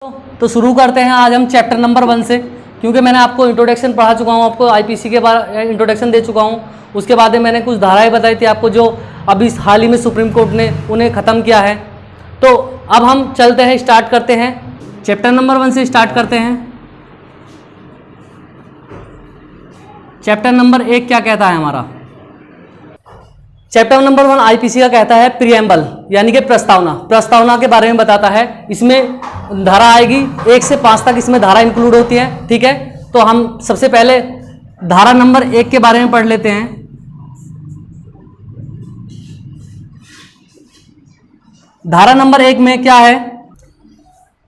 तो शुरू करते हैं आज हम चैप्टर नंबर 1 से, क्योंकि मैंने आपको इंट्रोडक्शन पढ़ा चुका हूँ, आपको आईपीसी के बारे इंट्रोडक्शन दे चुका हूँ। उसके बाद में मैंने कुछ धाराएं बताई थी आपको जो अभी हाल ही में सुप्रीम कोर्ट ने उन्हें ख़त्म किया है। तो अब हम चलते हैं, स्टार्ट करते हैं, चैप्टर नंबर 1 से स्टार्ट करते हैं। चैप्टर नंबर 1 क्या कहता है हमारा? चैप्टर नंबर 1 आईपीसी का कहता है प्रिएम्बल, यानी कि प्रस्तावना के बारे में बताता है। इसमें धारा आएगी 1 से 5 तक, इसमें धारा इंक्लूड होती है। ठीक है, तो हम सबसे पहले धारा नंबर 1 के बारे में पढ़ लेते हैं। धारा नंबर 1 में क्या है?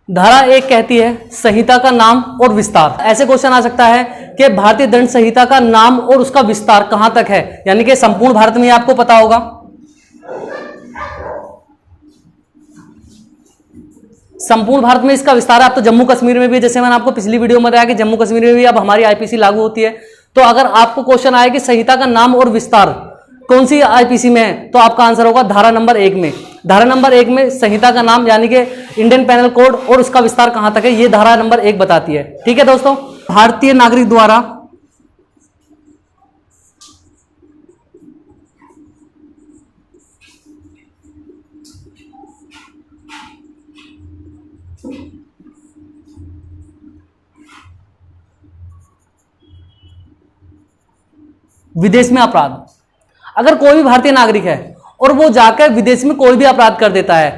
धारा 1 कहती है संहिता का नाम और विस्तार। ऐसे क्वेश्चन आ सकता है कि भारतीय दंड संहिता का नाम और उसका विस्तार कहां तक है, यानी कि संपूर्ण भारत में आपको पता होगा। संपूर्ण भारत में इसका विस्तार है। अब तो जम्मू कश्मीर में भी, जैसे मैंने आपको पिछली वीडियो में बताया कि जम्मू कश्मीर में भी अब हमारी आईपीसी लागू होती है। तो अगर आपको क्वेश्चन आए कि संहिता का नाम और विस्तार कौन सी आईपीसी में है, तो आपका आंसर होगा धारा नंबर 1 में। धारा नंबर 1 में संहिता का नाम यानी कि इंडियन पेनल कोड और उसका विस्तार कहां तक है, ये धारा नंबर 1 बताती है। ठीक है दोस्तों, भारतीय नागरिक द्वारा विदेश में अपराध, अगर कोई भी भारतीय नागरिक है और वो जाकर विदेश में कोई भी अपराध कर देता है,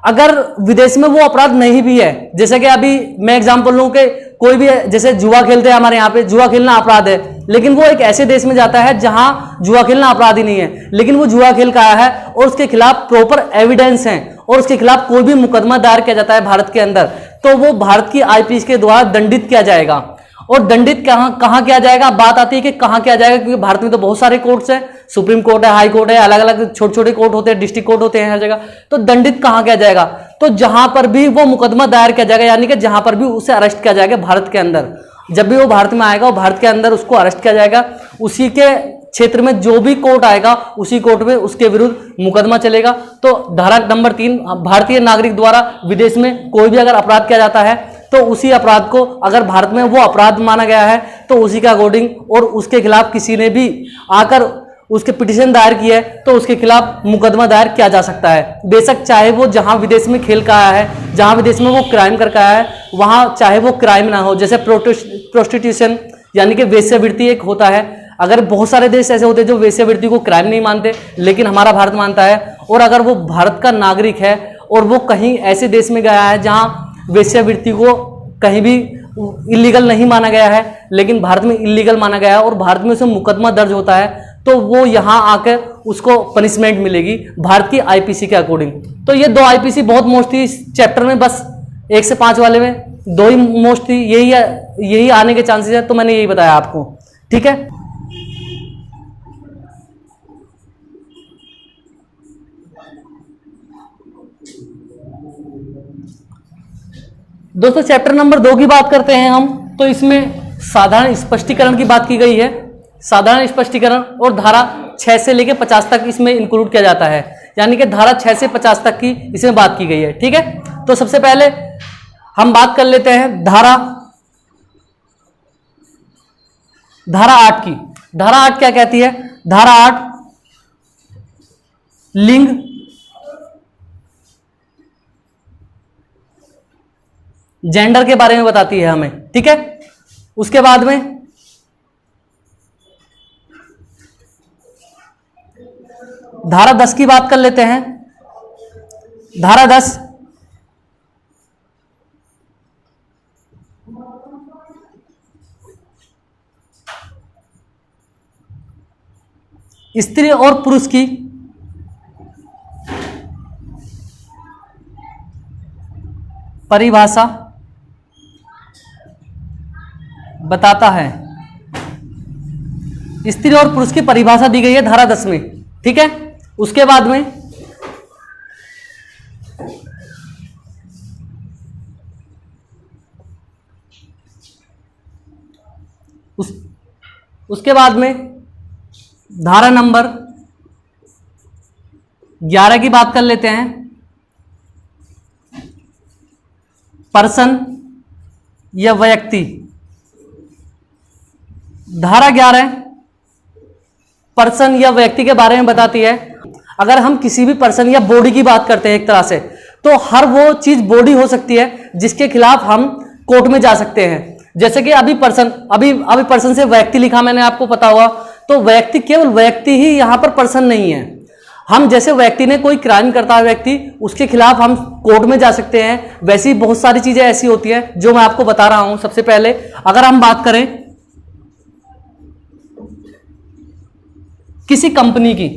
अगर विदेश में वो अपराध नहीं भी है, जैसे कि अभी मैं एग्जांपल लूं कि कोई भी जैसे जुआ खेलते हैं, हमारे यहाँ पे जुआ खेलना अपराध है, लेकिन वो एक ऐसे देश में जाता है जहां जुआ खेलना अपराध ही नहीं है, लेकिन वो जुआ खेल का आया है और उसके खिलाफ प्रॉपर एविडेंस है और उसके खिलाफ कोई भी मुकदमा दायर किया जाता है भारत के अंदर, तो वो भारत की आईपीसी के द्वारा दंडित किया जाएगा। और दंडित कहां किया जाएगा? बात आती है कि कहां किया जाएगा, क्योंकि भारत में तो बहुत सारे कोर्ट्स हैं, सुप्रीम कोर्ट है, हाई कोर्ट है, अलग अलग छोटे छोटे कोर्ट होते हैं, डिस्ट्रिक्ट कोर्ट होते हैं हर जगह। तो दंडित कहां किया जाएगा? तो जहां पर भी वो मुकदमा दायर किया जाएगा, यानी कि जहां पर भी उसे अरेस्ट किया जाएगा भारत के अंदर, जब भी वो भारत में आएगा, वो भारत के अंदर उसको अरेस्ट किया जाएगा, उसी के क्षेत्र में जो भी कोर्ट आएगा उसी कोर्ट में उसके विरुद्ध मुकदमा चलेगा। तो धारा नंबर 3, भारतीय नागरिक द्वारा विदेश में कोई भी अगर अपराध किया जाता है तो उसी अपराध को अगर भारत में वो अपराध माना गया है तो उसी के अकॉर्डिंग, और उसके खिलाफ किसी ने भी आकर उसके पिटीशन दायर की है तो उसके खिलाफ मुकदमा दायर किया जा सकता है। बेशक चाहे वो जहां विदेश में खेल का आया है, जहां विदेश में वो क्राइम करके आया है, वहां चाहे वो क्राइम ना हो, जैसे प्रोस्टिट्यूशन यानी कि वेश्यावृत्ति एक होता है। अगर बहुत सारे देश ऐसे होते हैं जो वेश्यावृत्ति को क्राइम नहीं मानते, लेकिन हमारा भारत मानता है। और अगर वो भारत का नागरिक है और वो कहीं ऐसे देश में गया है जहां वेश्यावृत्ति को कहीं भी इलीगल नहीं माना गया है, लेकिन भारत में इलीगल माना गया है और भारत में उसे मुकदमा दर्ज होता है, तो वो यहाँ आकर उसको पनिशमेंट मिलेगी भारत की आईपीसी के अकॉर्डिंग। तो ये 2 आईपीसी बहुत मोस्ट थी इस चैप्टर में, बस 1 से 5 वाले में 2 ही मोस्ट थी, यही आने के चांसेस है, तो मैंने यही बताया आपको। ठीक है, दोस्तों चैप्टर नंबर 2 की बात करते हैं हम। तो इसमें साधारण स्पष्टीकरण की बात की गई है। साधारण स्पष्टीकरण और धारा 6 से लेकर 50 तक इसमें इंक्लूड किया जाता है, यानी कि धारा 6 से 50 तक की इसमें बात की गई है। ठीक है, तो सबसे पहले हम बात कर लेते हैं धारा 8 की। धारा 8 क्या कहती है? धारा 8 लिंग, जेंडर के बारे में बताती है हमें। ठीक है, उसके बाद में धारा 10 की बात कर लेते हैं। धारा 10 स्त्री और पुरुष की परिभाषा बताता है। स्त्री और पुरुष की परिभाषा दी गई है धारा 10 में। ठीक है, उसके बाद में उसके बाद में धारा नंबर 11 की बात कर लेते हैं। पर्सन या व्यक्ति। धारा 11 पर्सन या व्यक्ति के बारे में बताती है। अगर हम किसी भी पर्सन या बॉडी की बात करते हैं एक तरह से, तो हर वो चीज बॉडी हो सकती है जिसके खिलाफ हम कोर्ट में जा सकते हैं। जैसे कि अभी पर्सन, अभी पर्सन से व्यक्ति लिखा मैंने, आपको पता हुआ, तो व्यक्ति केवल व्यक्ति ही यहां पर पर्सन नहीं है। हम जैसे व्यक्ति ने कोई क्राइम करता है व्यक्ति, उसके खिलाफ हम कोर्ट में जा सकते हैं। वैसी बहुत सारी चीजें ऐसी होती हैं जो मैं आपको बता रहा हूं। सबसे पहले अगर हम बात करें किसी कंपनी की,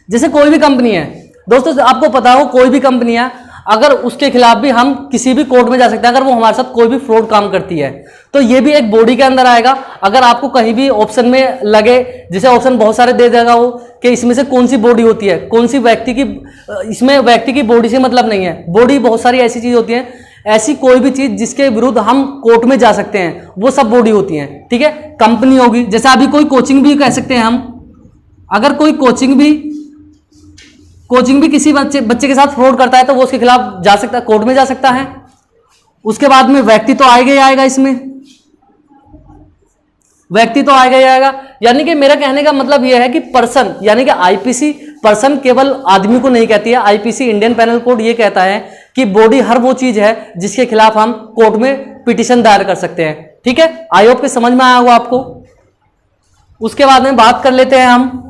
जैसे कोई भी कंपनी है दोस्तों, आपको पता हो कोई भी कंपनी है, अगर उसके खिलाफ भी हम किसी भी कोर्ट में जा सकते हैं अगर वो हमारे साथ कोई भी फ्रॉड काम करती है, तो ये भी एक बॉडी के अंदर आएगा। अगर आपको कहीं भी ऑप्शन में लगे, जैसे ऑप्शन बहुत सारे दे देगा वो कि इसमें से कौन सी बॉडी होती है, कौन सी व्यक्ति की, इसमें व्यक्ति की बॉडी से मतलब नहीं है। बॉडी बहुत सारी ऐसी चीज होती है, ऐसी कोई भी चीज जिसके विरुद्ध हम कोर्ट में जा सकते हैं, वो सब बॉडी होती है। ठीक है, कंपनी होगी, जैसे अभी कोई कोचिंग भी कह सकते हैं हम। अगर कोई कोचिंग भी किसी बच्चे के साथ फ्रॉड करता है तो वो उसके खिलाफ जा सकता है, कोर्ट में जा सकता है। उसके बाद में व्यक्ति तो आएगा ही आएगा, इसमें व्यक्ति तो आएगा ही आएगा। यानी कि मेरा कहने का मतलब यह है कि पर्सन, यानी कि आईपीसी पर्सन केवल आदमी को नहीं कहती है। आईपीसी इंडियन पेनल कोड ये कहता है कि बॉडी हर वो चीज है जिसके खिलाफ हम कोर्ट में पिटीशन दायर कर सकते हैं। ठीक है, आई होप कि समझ में आया होगा आपको। उसके बाद में बात कर लेते हैं हम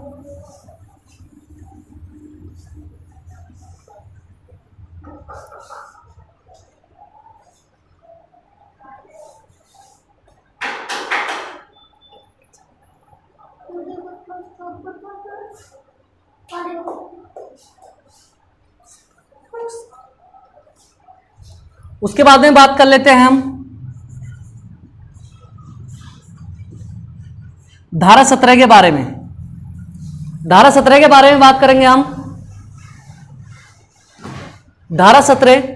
उसके बाद में बात कर लेते हैं हम धारा 17 के बारे में। धारा 17 के बारे में बात करेंगे हम। धारा 17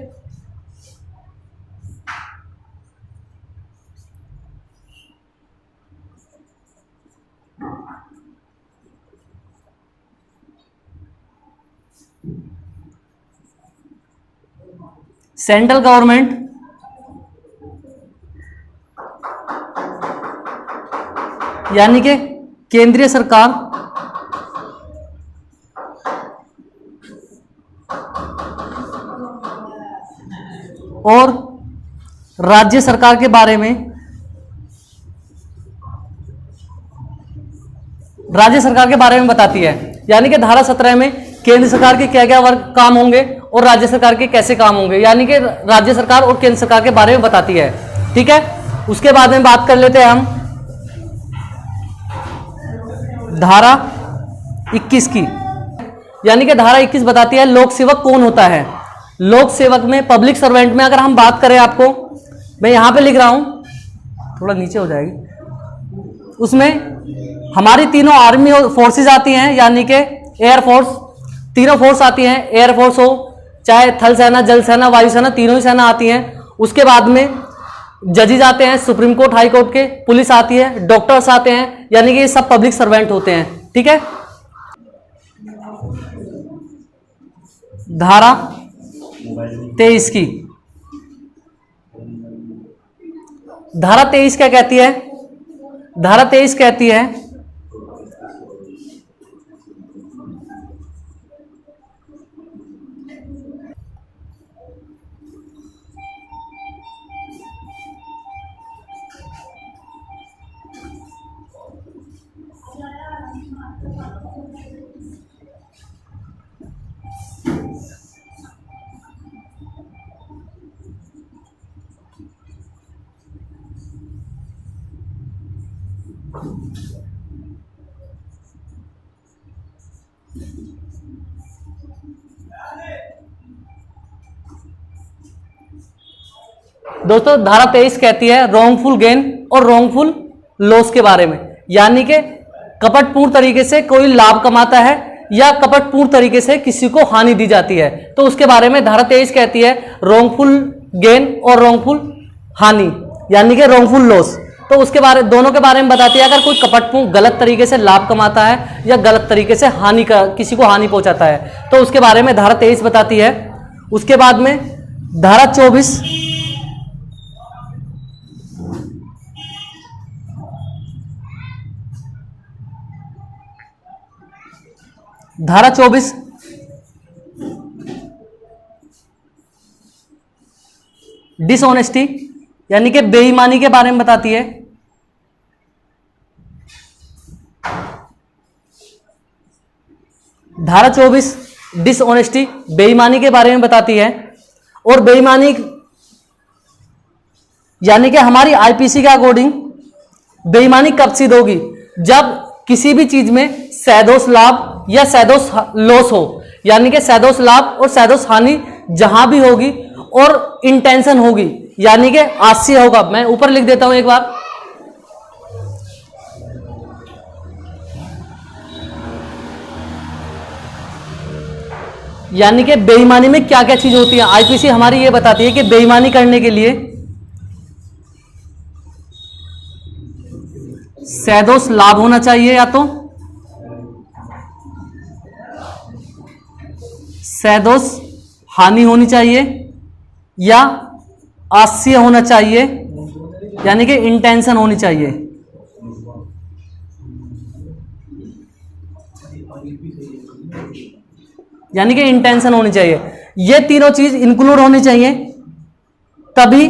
सेंट्रल गवर्नमेंट यानी कि केंद्रीय सरकार और राज्य सरकार के बारे में, राज्य सरकार के बारे में बताती है। यानी कि धारा 17 में केंद्र सरकार के क्या क्या वर्ग काम होंगे और राज्य सरकार के कैसे काम होंगे, यानी कि राज्य सरकार और केंद्र सरकार के बारे में बताती है। ठीक है, उसके बाद में बात कर लेते हैं हम धारा 21 की। यानी कि धारा 21 बताती है लोक सेवक कौन होता है। लोक सेवक में, पब्लिक सर्वेंट में अगर हम बात करें, आपको मैं यहां पे लिख रहा हूं, थोड़ा नीचे हो जाएगी, उसमें हमारी तीनों आर्मी फोर्सेस आती हैं, यानी कि एयर फोर्स, तीनों फोर्स आती हैं। एयर फोर्स हो चाहे थल सेना, जल सेना, वायु सेना, तीनों ही सेना आती हैं। उसके बाद में जजेस आते हैं, सुप्रीम कोर्ट, हाई कोर्ट के, पुलिस आती है, डॉक्टर्स आते हैं, यानी कि ये सब पब्लिक सर्वेंट होते हैं। ठीक है, धारा 23 की, धारा 23 क्या कहती है? धारा 23 कहती है दोस्तों, धारा 23 कहती है रॉन्गफुल गेन और रॉन्गफुल लॉस के बारे में, यानी कि कपटपूर्ण तरीके से कोई लाभ कमाता है या कपटपूर्ण तरीके से किसी को हानि दी जाती है, तो उसके बारे में धारा 23 कहती है रॉन्गफुल गेन और रॉन्गफुल हानि, यानी कि रॉन्गफुल लॉस। तो उसके बारे, दोनों के बारे में बताती है। अगर कोई कपटपूर्ण गलत तरीके से लाभ कमाता है या गलत तरीके से किसी को हानि पहुंचाता है, तो उसके बारे में धारा 23 बताती है। उसके बाद में धारा 24 धारा 24 डिसऑनेस्टी यानी कि बेईमानी के बारे में बताती है। धारा 24 डिसऑनेस्टी बेईमानी के बारे में बताती है। और बेईमानी यानी कि हमारी आईपीसी के अकॉर्डिंग बेईमानी कब सिद्ध होगी? जब किसी भी चीज में सैदोष लाभ या सैदोष लॉस हो, यानी कि सैदोष लाभ और सैदोष हानि जहां भी होगी और इंटेंशन होगी, यानी कि आशय होगा। मैं ऊपर लिख देता हूं एक बार, यानी कि बेईमानी में क्या क्या चीज होती है। आईपीसी हमारी ये बताती है कि बेईमानी करने के लिए सैदोष लाभ होना चाहिए, या तो सैदोष हानि होनी चाहिए, या आशय होना चाहिए, यानी कि इंटेंशन होनी चाहिए। यानी कि इंटेंशन होनी चाहिए। ये तीनों चीज इंक्लूड होनी चाहिए, तभी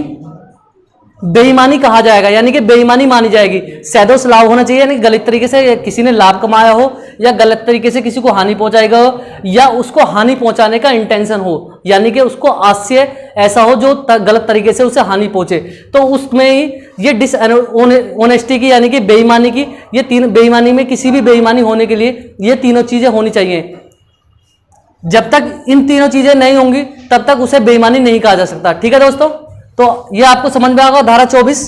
बेईमानी कहा जाएगा, यानी कि बेईमानी मानी जाएगी। सैदोष लाभ होना चाहिए, यानी गलत तरीके से किसी ने लाभ कमाया हो, या गलत तरीके से किसी को हानि पहुंचाएगा हो, या उसको हानि पहुंचाने का इंटेंशन हो, यानी कि उसको आशय ऐसा हो जो गलत तरीके से उसे हानि पहुंचे, तो उसमें ही ये डिसऑनेस्टी की यानी कि बेईमानी की, ये तीन बेईमानी में किसी भी बेईमानी होने के लिए ये तीनों चीजें होनी चाहिए। जब तक इन तीनों चीजें नहीं होंगी तब तक उसे बेईमानी नहीं कहा जा सकता। ठीक है दोस्तों, तो ये आपको समझ में आएगा धारा 24।